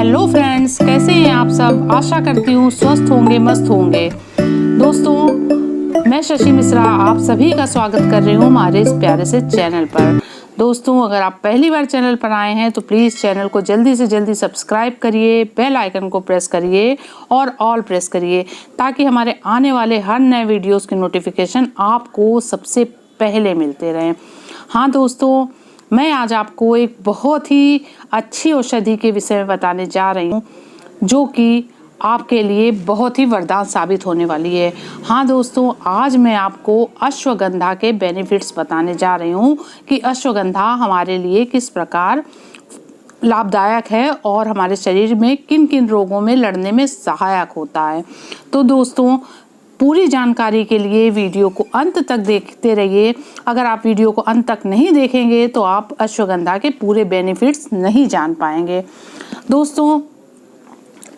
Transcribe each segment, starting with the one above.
Hello friends, कैसे हैं आप सब। आशा करती हूँ स्वस्थ होंगे, मस्त होंगे। दोस्तों, मैं शशि मिश्रा आप सभी का स्वागत कर रही हूँ हमारे इस प्यारे से चैनल पर। दोस्तों, अगर आप पहली बार चैनल पर आए हैं तो प्लीज़ चैनल को जल्दी से जल्दी सब्सक्राइब करिए, बेल आइकन को प्रेस करिए और ऑल प्रेस करिए, ताकि हमारे आने वाले हर नए वीडियोस की नोटिफिकेशन आपको सबसे पहले मिलते रहें। हाँ दोस्तों, मैं आज आपको एक बहुत ही अच्छी औषधि के विषय में बताने जा रही हूँ, जो कि आपके लिए बहुत ही वरदान साबित होने वाली है। हाँ दोस्तों, आज मैं आपको अश्वगंधा के बेनिफिट्स बताने जा रही हूँ कि अश्वगंधा हमारे लिए किस प्रकार लाभदायक है और हमारे शरीर में किन किन रोगों में लड़ने में सहायक होता है। तो दोस्तों, पूरी जानकारी के लिए वीडियो को अंत तक देखते रहिए। अगर आप वीडियो को अंत तक नहीं देखेंगे तो आप अश्वगंधा के पूरे बेनिफिट्स नहीं जान पाएंगे। दोस्तों,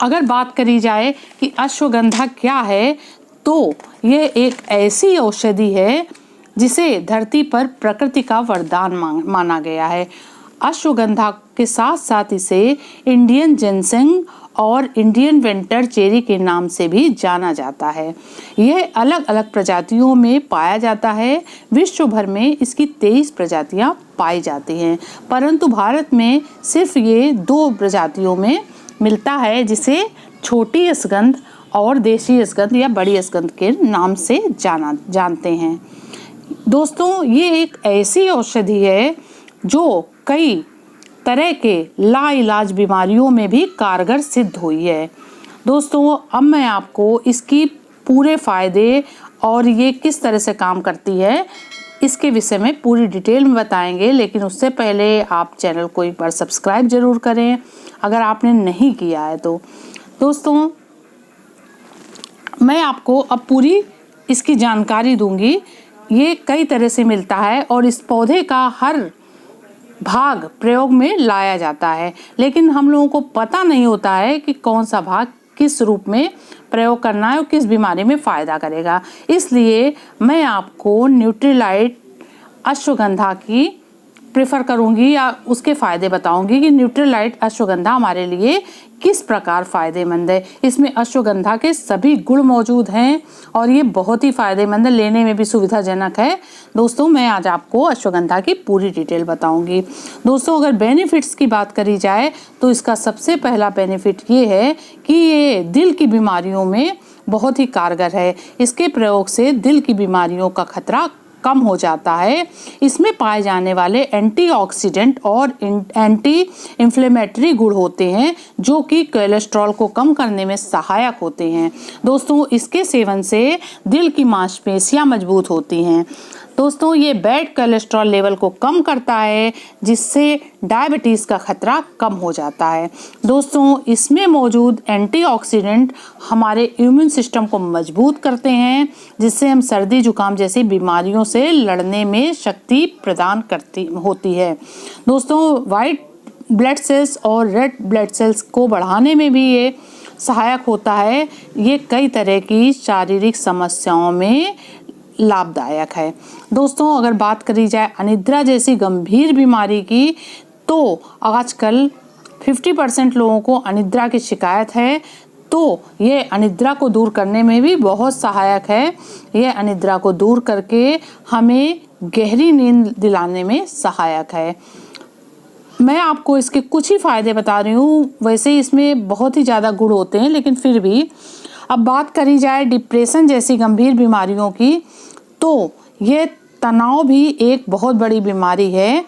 अगर बात करी जाए कि अश्वगंधा क्या है, तो ये एक ऐसी औषधि है जिसे धरती पर प्रकृति का वरदान माना गया है। अश्वगंधा के साथ साथ इसे इंडियन जिनसेंग और इंडियन विंटर चेरी के नाम से भी जाना जाता है। यह अलग अलग प्रजातियों में पाया जाता है। विश्व भर में इसकी 23 प्रजातियां पाई जाती हैं, परंतु भारत में सिर्फ ये 2 प्रजातियों में मिलता है, जिसे छोटी अस्गंध और देशी अस्गंध या बड़ी अस्गंध के नाम से जानते हैं। दोस्तों, ये एक ऐसी औषधि है जो कई तरह के लाइलाज बीमारियों में भी कारगर सिद्ध हुई है। दोस्तों, अब मैं आपको इसकी पूरे फायदे और ये किस तरह से काम करती है इसके विषय में पूरी डिटेल में बताएंगे, लेकिन उससे पहले आप चैनल को एक बार सब्सक्राइब जरूर करें अगर आपने नहीं किया है तो। दोस्तों, मैं आपको अब पूरी इसकी जानकारी दूंगी। ये कई तरह से मिलता है और इस पौधे का हर भाग प्रयोग में लाया जाता है, लेकिन हम लोगों को पता नहीं होता है कि कौन सा भाग किस रूप में प्रयोग करना है और किस बीमारी में फ़ायदा करेगा। इसलिए मैं आपको न्यूट्रीलाइट अश्वगंधा की प्रेफर करूंगी या उसके फ़ायदे बताऊंगी कि न्यूट्रीलाइट अश्वगंधा हमारे लिए किस प्रकार फ़ायदेमंद है। इसमें अश्वगंधा के सभी गुण मौजूद हैं और ये बहुत ही फ़ायदेमंद है, लेने में भी सुविधाजनक है। दोस्तों, मैं आज आपको अश्वगंधा की पूरी डिटेल बताऊंगी। दोस्तों, अगर बेनिफिट्स की बात करी जाए तो इसका सबसे पहला बेनिफिट ये है कि ये दिल की बीमारियों में बहुत ही कारगर है। इसके प्रयोग से दिल की बीमारियों का खतरा कम हो जाता है। इसमें पाए जाने वाले एंटीऑक्सीडेंट और एंटी इन्फ्लेमेटरी गुण होते हैं, जो कि कोलेस्ट्रॉल को कम करने में सहायक होते हैं। दोस्तों, इसके सेवन से दिल की मांसपेशियां मजबूत होती हैं। दोस्तों, ये बैड कोलेस्ट्रॉल लेवल को कम करता है, जिससे डायबिटीज़ का खतरा कम हो जाता है। दोस्तों, इसमें मौजूद एंटीऑक्सीडेंट हमारे इम्यून सिस्टम को मजबूत करते हैं, जिससे हम सर्दी जुकाम जैसी बीमारियों से लड़ने में शक्ति प्रदान होती है। दोस्तों, वाइट ब्लड सेल्स और रेड ब्लड सेल्स को बढ़ाने में भी ये सहायक होता है। ये कई तरह की शारीरिक समस्याओं में लाभदायक है। दोस्तों, अगर बात करी जाए अनिद्रा जैसी गंभीर बीमारी की, तो आजकल 50% लोगों को अनिद्रा की शिकायत है, तो ये अनिद्रा को दूर करने में भी बहुत सहायक है। ये अनिद्रा को दूर करके हमें गहरी नींद दिलाने में सहायक है। मैं आपको इसके कुछ ही फायदे बता रही हूँ, वैसे इसमें बहुत ही ज़्यादा गुण होते हैं, लेकिन फिर भी। अब बात करी जाए डिप्रेशन जैसी गंभीर बीमारियों की, तो ये तनाव भी एक बहुत बड़ी बीमारी है।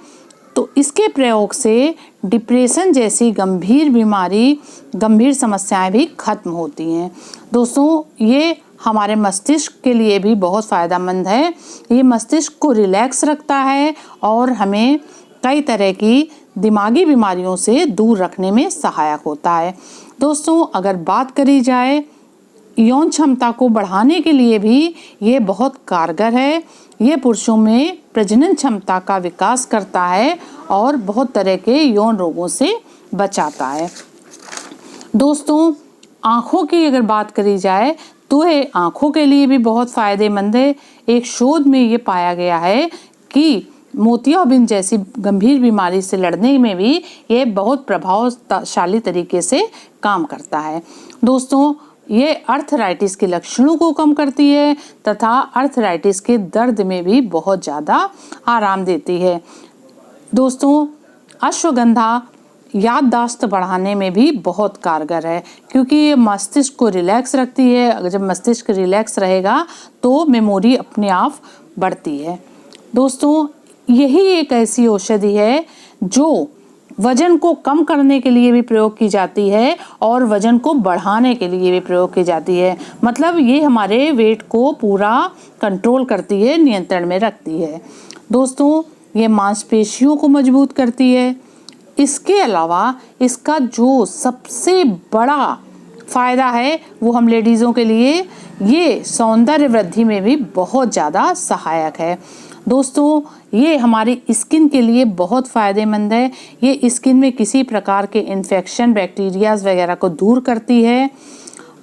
तो इसके प्रयोग से डिप्रेशन जैसी गंभीर समस्याएं भी खत्म होती हैं। दोस्तों, ये हमारे मस्तिष्क के लिए भी बहुत फ़ायदेमंद है। ये मस्तिष्क को रिलैक्स रखता है और हमें कई तरह की दिमागी बीमारियों से दूर रखने में सहायक होता है। दोस्तों, अगर बात करी जाए यौन क्षमता को बढ़ाने के लिए भी ये बहुत कारगर है। ये पुरुषों में प्रजनन क्षमता का विकास करता है और बहुत तरह के यौन रोगों से बचाता है। दोस्तों, आँखों की अगर बात करी जाए तो ये आँखों के लिए भी बहुत फ़ायदेमंद है। एक शोध में ये पाया गया है कि मोतियाबिंद जैसी गंभीर बीमारी से लड़ने में भी ये बहुत प्रभावशाली तरीके से काम करता है। दोस्तों, ये अर्थराइटिस के लक्षणों को कम करती है तथा अर्थराइटिस के दर्द में भी बहुत ज़्यादा आराम देती है। दोस्तों, अश्वगंधा याददाश्त बढ़ाने में भी बहुत कारगर है, क्योंकि ये मस्तिष्क को रिलैक्स रखती है। अगर जब मस्तिष्क रिलैक्स रहेगा तो मेमोरी अपने आप बढ़ती है। दोस्तों, यही एक ऐसी औषधि है जो वजन को कम करने के लिए भी प्रयोग की जाती है और वजन को बढ़ाने के लिए भी प्रयोग की जाती है। मतलब ये हमारे वेट को पूरा कंट्रोल करती है, नियंत्रण में रखती है। दोस्तों, ये मांसपेशियों को मजबूत करती है। इसके अलावा इसका जो सबसे बड़ा फ़ायदा है वो हम लेडीज़ों के लिए ये सौंदर्य वृद्धि में भी बहुत ज़्यादा सहायक है। दोस्तों, ये हमारी स्किन के लिए बहुत फ़ायदेमंद है। ये स्किन में किसी प्रकार के इन्फेक्शन, बैक्टीरियाज वगैरह को दूर करती है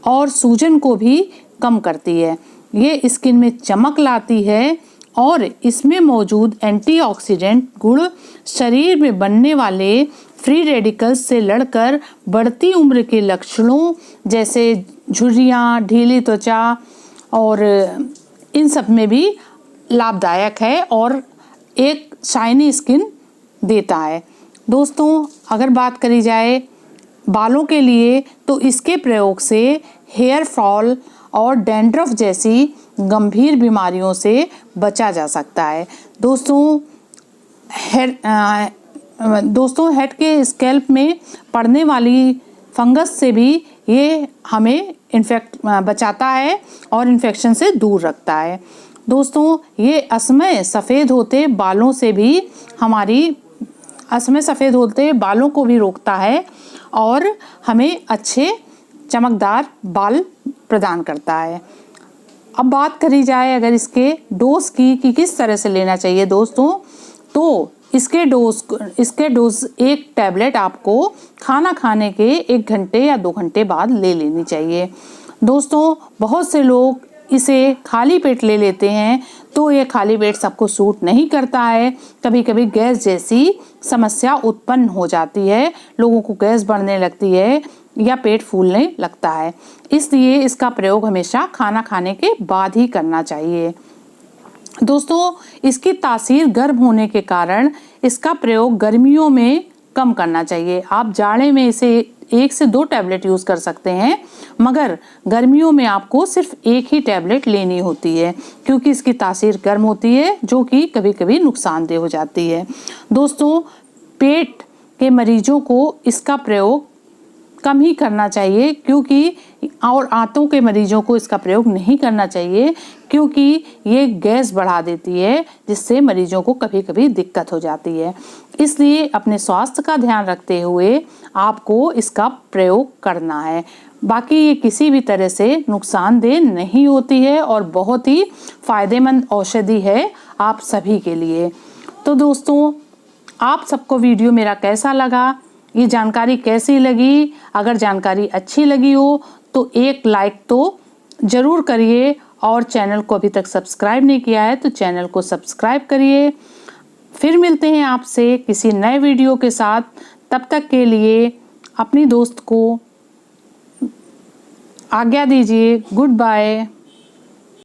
और सूजन को भी कम करती है। ये स्किन में चमक लाती है और इसमें मौजूद एंटीऑक्सीडेंट गुण शरीर में बनने वाले फ्री रेडिकल्स से लड़कर बढ़ती उम्र के लक्षणों जैसे झुर्रियाँ, ढीली त्वचा और इन सब में भी लाभदायक है और एक शाइनी स्किन देता है। दोस्तों, अगर बात करी जाए बालों के लिए तो इसके प्रयोग से हेयर फॉल और डैंड्रफ जैसी गंभीर बीमारियों से बचा जा सकता है। दोस्तों, हेड के स्कैल्प में पड़ने वाली फंगस से भी ये हमें बचाता है और इन्फेक्शन से दूर रखता है। दोस्तों, ये असमय सफ़ेद होते बालों को भी रोकता है और हमें अच्छे चमकदार बाल प्रदान करता है। अब बात करी जाए अगर इसके डोज की कि किस तरह से लेना चाहिए दोस्तों, तो इसके डोज एक टैबलेट आपको खाना खाने के 1 घंटे या 2 घंटे बाद ले लेनी चाहिए। दोस्तों, बहुत से लोग इसे खाली पेट ले लेते हैं तो ये खाली पेट सबको सूट नहीं करता है। कभी कभी गैस जैसी समस्या उत्पन्न हो जाती है, लोगों को गैस बढ़ने लगती है या पेट फूलने लगता है। इसलिए इसका प्रयोग हमेशा खाना खाने के बाद ही करना चाहिए। दोस्तों, इसकी तासीर गर्म होने के कारण इसका प्रयोग गर्मियों में कम करना चाहिए। आप जाड़े में इसे 1 से 2 टैबलेट यूज़ कर सकते हैं, मगर गर्मियों में आपको सिर्फ 1 ही टैबलेट लेनी होती है, क्योंकि इसकी तासीर गर्म होती है जो कि कभी कभी नुकसानदेह हो जाती है। दोस्तों, पेट के मरीजों को इसका प्रयोग कम ही करना चाहिए, क्योंकि और आंतों के मरीजों को इसका प्रयोग नहीं करना चाहिए, क्योंकि ये गैस बढ़ा देती है जिससे मरीजों को कभी कभी दिक्कत हो जाती है। इसलिए अपने स्वास्थ्य का ध्यान रखते हुए आपको इसका प्रयोग करना है। बाकी ये किसी भी तरह से नुकसानदेह नहीं होती है और बहुत ही फायदेमंद औषधि है आप सभी के लिए। तो दोस्तों, आप सबको वीडियो मेरा कैसा लगा, ये जानकारी कैसी लगी? अगर जानकारी अच्छी लगी हो तो एक लाइक तो ज़रूर करिए और चैनल को अभी तक सब्सक्राइब नहीं किया है तो चैनल को सब्सक्राइब करिए। फिर मिलते हैं आपसे किसी नए वीडियो के साथ। तब तक के लिए अपनी दोस्त को आज्ञा दीजिए। Good bye.